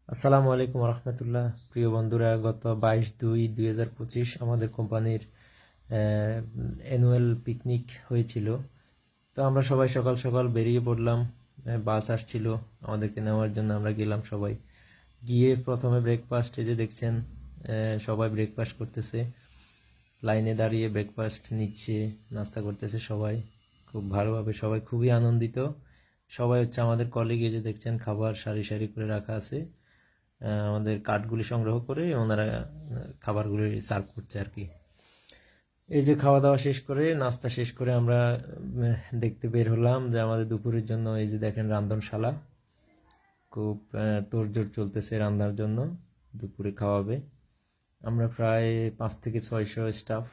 আসসালামু আলাইকুম রহমতুল্লাহ। প্রিয় বন্ধুরা, গত 22/2/2025 আমাদের কোম্পানির অ্যানুয়াল পিকনিক হয়েছিল। তো আমরা সবাই সকাল সকাল বেরিয়ে পড়লাম। বাস আসছিল আমাদেরকে নেওয়ার জন্য। আমরা গেলাম সবাই। গিয়ে প্রথমে ব্রেকফাস্টে যে দেখছেন, সবাই ব্রেকফাস্ট করতেছে, লাইনে দাঁড়িয়ে ব্রেকফাস্ট নিচ্ছে, নাস্তা করতেছে সবাই খুব ভালোভাবে। সবাই খুবই আনন্দিত। সবাই হচ্ছে আমাদের কলিগ। এই যে দেখছেন খাবার সারি সারি করে রাখা আছে। আমাদের কার্ডগুলি সংগ্রহ করে ওনারা খাবারগুলি সার্ভ করছে আর কি। এই যে খাওয়া দাওয়া শেষ করে, নাস্তা শেষ করে আমরা দেখতে বের হলাম যে আমাদের দুপুরের জন্য এই যে দেখেন রান্ধনশালা খুব তোড়জোড় চলতেছে রান্নার জন্য। দুপুরে খাওয়াবে। আমরা প্রায় 500 থেকে 600 স্টাফ,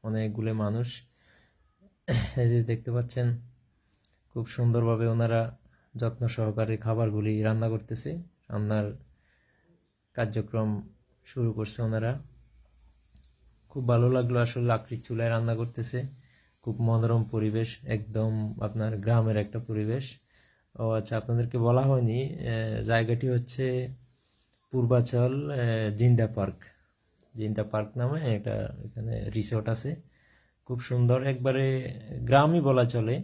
অনেকগুলো মানুষ। এই যে দেখতে পাচ্ছেন খুব সুন্দরভাবে ওনারা যত্ন সহকারে খাবারগুলি রান্না করতেছে। রান্নার কার্যক্রম শুরু করছে ওনারা। খুব ভালো লাগলো আসলে, লাকড়ির চুলায় রান্না করতেছে। খুব মনোরম পরিবেশ, একদম আপনার গ্রামের একটা পরিবেশ। ও আচ্ছা, আপনাদেরকে বলা হয়নি, জায়গাটি হচ্ছে পূর্বাচল জিন্দা পার্ক। জিন্দা পার্ক নামে একটা এখানে রিসোর্ট আছে। খুব সুন্দর, একবারে গ্রামই বলা চলে।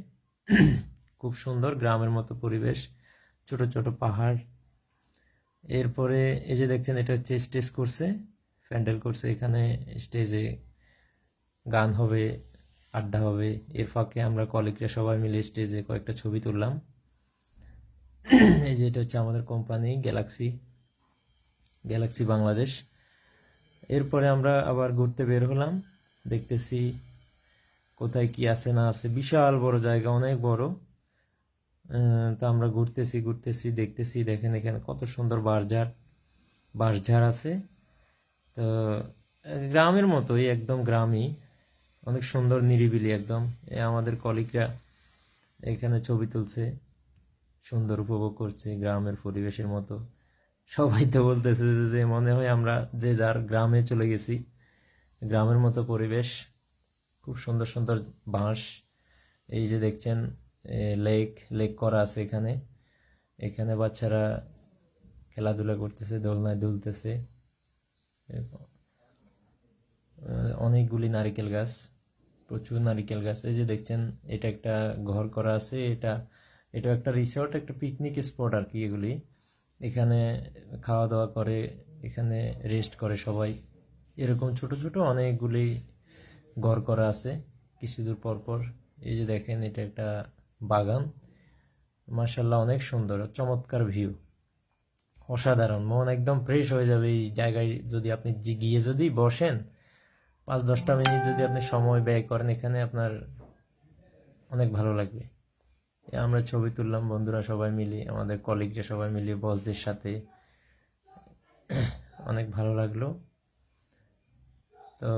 খুব সুন্দর গ্রামের মতো পরিবেশ, ছোট ছোট পাহাড়। এরপরে এই যে দেখছেন এটা হচ্ছে স্টেজ করছে, প্যান্ডেল করছে। এখানে স্টেজে গান হবে, আড্ডা হবে। এর ফাঁকে আমরা কলিগরা সবাই মিলে স্টেজে কয়েকটা ছবি তুললাম। এই যে এটা হচ্ছে আমাদের কোম্পানি গ্যালাক্সি, গ্যালাক্সি বাংলাদেশ। এরপরে আমরা আবার ঘুরতে বের হলাম। দেখতেছি কোথায় কি আছে না আছে। বিশাল বড় জায়গা, অনেক বড়। তো আমরা ঘুরতেছি ঘুরতেছি দেখতেছি, দেখেন এখানে কত সুন্দর বাঁশঝাড় আছে। তো গ্রামের মতোই, একদম গ্রামই, অনেক সুন্দর নিরিবিলি একদম। আমাদের কলিগরা এখানে ছবি তুলছে, সুন্দর উপভোগ করছে গ্রামের পরিবেশের মতো। সবাই তো বলতেছে যে মনে হয় আমরা যে যার গ্রামে চলে গেছি। গ্রামের মতো পরিবেশ, খুব সুন্দর সুন্দর বাঁশ। এই যে দেখছেন লেক লেক করা আছে এখানে। এখানে বাচ্চারা খেলাধুলা করতেছে, দোলনায় দুলতেছে। অনেকগুলি নারিকেল গাছ, প্রচুর নারিকেল গাছ। এই যে দেখছেন এটা একটা ঘর করা আছে। এটা একটা রিসোর্ট, একটা পিকনিক স্পট আর কি এগুলি। এখানে খাওয়া দাওয়া করে, এখানে রেস্ট করে সবাই। এরকম ছোট ছোট অনেকগুলি ঘর করা আছে কিছু দূর পর পর। এই যে দেখেন এটা একটা বাগান। মার্শাল্লাহ, অনেক সুন্দর, চমৎকার ভিউ, অসাধারণ। মন একদম ফ্রেশ হয়ে যাবে এই জায়গায় যদি আপনি গিয়ে যদি বসেন। 5-10টা মিনিট যদি আপনি সময় ব্যয় করেন এখানে, আপনার অনেক ভালো লাগবে। আমরা ছবি তুললাম বন্ধুরা সবাই মিলে, আমাদের কলিগরা সবাই মিলে বসদের সাথে। অনেক ভালো লাগলো। তো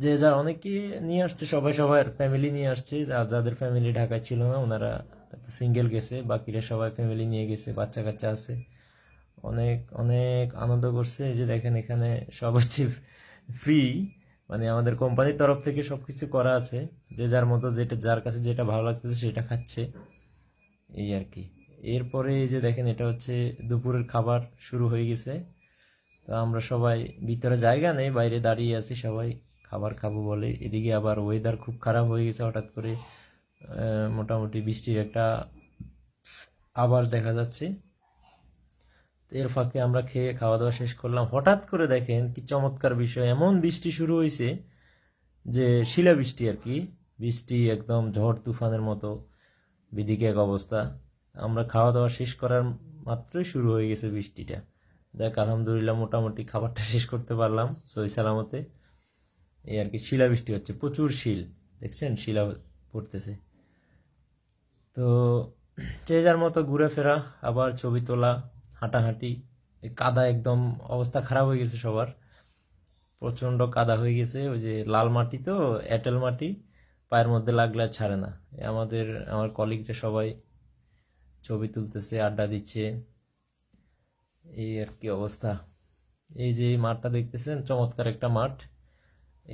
যে যার অনেকে নিয়ে আসছে, সবাই সবার ফ্যামিলি নিয়ে আসছে। যাদের ফ্যামিলি ঢাকায় ছিল না ওনারা সিঙ্গেল গেছে, বাকিরা সবাই ফ্যামিলি নিয়ে গেছে, বাচ্চা কাচ্চা আছে। অনেক অনেক আনন্দ করছে। এই যে দেখেন এখানে সব হচ্ছে ফ্রি, মানে আমাদের কোম্পানির তরফ থেকে সবকিছু করা আছে। যে যার মতো যেটা, যার কাছে যেটা ভালো লাগতেছে সেটা খাচ্ছে, এই আর কি। এরপরে এই যে দেখেন এটা হচ্ছে দুপুরের খাবার শুরু হয়ে গেছে। তো আমরা সবাই, ভিতরে জায়গা নেই, বাইরে দাঁড়িয়ে আছি সবাই খাবার খাবো বলে। এদিকে আবার ওয়েদার খুব খারাপ হয়ে গেছে হঠাৎ করে। মোটামুটি বৃষ্টির একটা আভাস দেখা যাচ্ছে। এর ফাঁকে আমরা খেয়ে খাওয়া দাওয়া শেষ করলাম। হঠাৎ করে দেখেন কি চমৎকার বিষয়, এমন বৃষ্টি শুরু হয়েছে যে শিলাবৃষ্টি আর কি। বৃষ্টি একদম ঝড় তুফানের মতো, বিদিকে এক অবস্থা। আমরা খাওয়া দাওয়া শেষ করার মাত্রই শুরু হয়ে গেছে বৃষ্টিটা। যাক আলহামদুলিল্লাহ, মোটামুটি খাবারটা শেষ করতে পারলাম সহি সালামতে। এই আর কি, শিলাবৃষ্টি হচ্ছে, প্রচুর শিল, দেখছেন শিলা পড়তেছে। তো যে যার মতো ঘুরে ফেরা, আবার ছবি তোলা, হাঁটাহাঁটি। এই কাদা, একদম অবস্থা খারাপ হয়ে গেছে সবার। প্রচণ্ড কাদা হয়ে গেছে। ওই যে লাল মাটি তো, এঁটেল মাটি, পায়ের মধ্যে লাগলে আর ছাড়ে না। আমার কলিগরা সবাই ছবি তুলতেছে, আড্ডা দিচ্ছে, এই আর কি অবস্থা। এই যে মাঠটা দেখতেছেন, চমৎকার একটা মাঠ।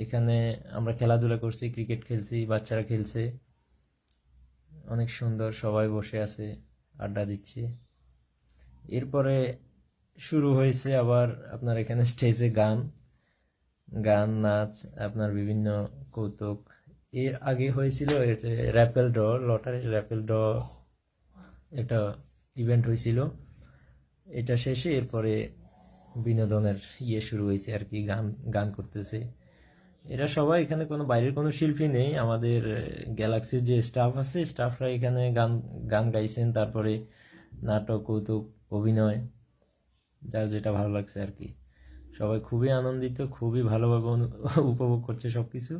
এখানে আমরা খেলাধুলা করছি, ক্রিকেট খেলছি, বাচ্চারা খেলছে। অনেক সুন্দর, সবাই বসে আছে, আড্ডা দিচ্ছে। এরপরে শুরু হয়েছে আবার আপনার এখানে স্টেজে গান গান নাচ আপনার বিভিন্ন কৌতুক। এর আগে হয়েছিল raffle draw, lottery raffle draw একটা ইভেন্ট হয়েছিল। এটা শেষে এরপরে বিনোদনের শুরু হয়েছে আর কি, গান গান করতেছে এরা সবাই। এখানে কোনো বাইরের কোনো শিল্পী নেই, আমাদের গ্যালাক্সির যে স্টাফ আছে স্টাফরা এখানে গান গান গাইছেন, তারপরে নাটক কৌতুক অভিনয়, যার যেটা ভালো লাগছে আর কি। সবাই খুবই আনন্দিত, খুবই ভালোভাবে উপভোগ করছে সবকিছু,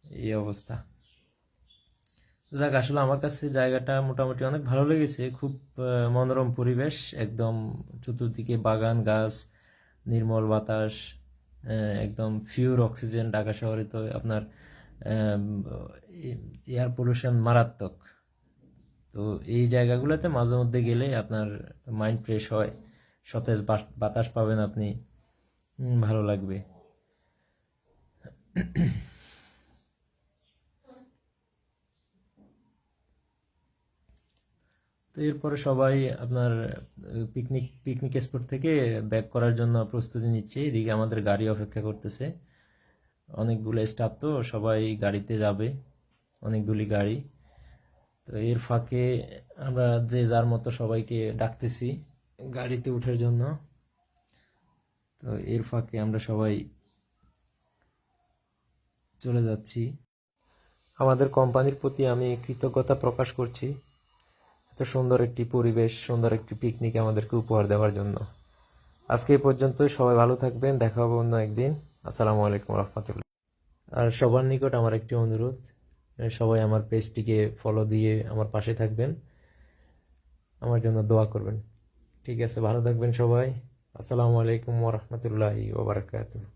এই অবস্থা। যাক, আসলে আমার কাছে জায়গাটা মোটামুটি অনেক ভালো লেগেছে, খুব মনোরম পরিবেশ একদম, চতুর্দিকে বাগান গাছ, নির্মল বাতাস, একদম পিওর অক্সিজেন। ঢাকা শহরে তো আপনার এয়ার পলিউশন মারাত্মক, তো এই জায়গাগুলোতে মাঝে মধ্যে গেলে আপনার মাইন্ড ফ্রেশ হয়, সতেজ বাতাস পাবেন আপনি, ভালো লাগবে। তো এরপরে সবাই আপনার পিকনিক স্পট থেকে ব্যাক করার জন্য প্রস্তুতি নিচ্ছে। এদিকে আমাদের গাড়ি অপেক্ষা করতেছে, অনেকগুলো স্টাফ তো সবাই গাড়িতে যাবে, অনেকগুলি গাড়ি। তো এর ফাঁকে আমরা যে যার মতো সবাইকে ডাকতেছি গাড়িতে ওঠার জন্য। তো এর ফাঁকে আমরা সবাই চলে যাচ্ছি। আমাদের কোম্পানির প্রতি আমি কৃতজ্ঞতা প্রকাশ করছি, এত সুন্দর একটি পরিবেশ, সুন্দর একটি পিকনিক আমাদেরকে উপহার দেওয়ার জন্য। আজকে এই পর্যন্তই, সবাই ভালো থাকবেন, দেখা হবে অন্য একদিন। আসসালামু আলাইকুম রহমতুল্লাহ। আর সবার নিকট আমার একটি অনুরোধ, সবাই আমার পেজটিকে ফলো দিয়ে আমার পাশে থাকবেন, আমার জন্য দোয়া করবেন। ঠিক আছে, ভালো থাকবেন সবাই। আসসালামু আলাইকুম ওয়া রাহমাতুল্লাহি ওয়া বারাকাতুহু।